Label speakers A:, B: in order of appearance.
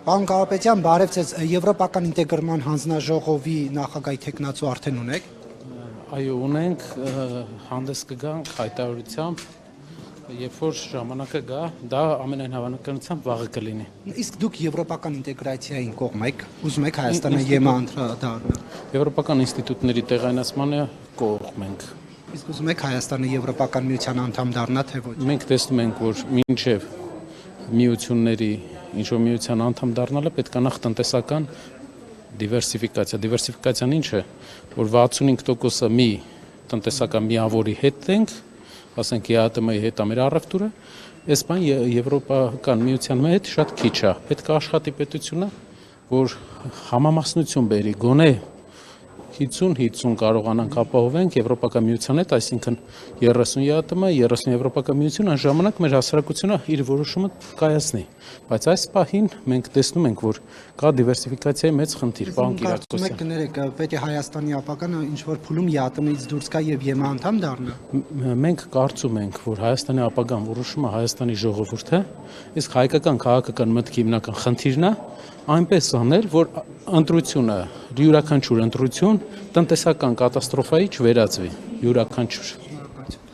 A: Պարոն Կարապետյան, բարև ձեզ, Եվրոպական ինտեգրման հանձնաժողովի նախագահի թեկնածու արդեն ունեք։
B: Այո, ունենք, հանդես կգանք հայտարարությամբ, երբ որ ժամանակը գա, դա ամենայն հավանականությամբ վաղը կլինի։
A: Իսկ դուք եվրոպական ինտեգրացիային կողմ եք, ուզում եք Հայաստանը ԵՄ անդրադառնալ։
B: Եվրոպական ինստիտուտների տեղայնացմանը կողմ ենք։
A: Իսկ ուզում եք Հայաստանը Եվրոպական միության անդամ դառնա, թե ոչ։
B: Մենք տեսնում ենք, որ մինչև միությունների ինչ-որ միության անդամ դառնալը պետք է նախ տնտեսական դիվերսիֆիկացիա։ Դիվերսիֆիկացիան ինչ է, որ 65%-ը մի տնտեսական միավորի հետ ենք, ասենք ԵԱՏՄ-ի հետ մեր առևտուրը, այս բան Եվրոպական միության հետ շատ քիչ է։ Պետք է աշխատի պետությունը, որ համամասնություն բերի, գոնե 50-50 կարողանանք ապահովենք Եվրոպական միության հետ, այսինքն 30 ԵԱՏՄ, 30 Եվրոպական միություն, այն ժամանակ մեր հասարակությունը իր որոշումը կայացնի։ Բայց այս պահին մենք տեսնում ենք, որ կա դիվերսիֆիկացիայի մեծ խնդիր, պարոն Կիրակոսյան։
A: Կներեք, պետք է Հայաստանի ապագան ինչ-որ փուլում ԵԱՏՄ-ից դուրս գա եւ ԵՄ անդամ դառնա։
B: Մենք կարծում ենք, որ Հայաստանի ապագան որոշումը Հայաստանի ժողովուրդը, իսկ հայկական քաղաքական մտքի հիմնական խնդիրն է այնպես անել, որ ընտրությունը, յուրաքանչյուր ընտրություն տնտեսական կատաստրոֆայի չվերածվի, յուրաքանչյուր։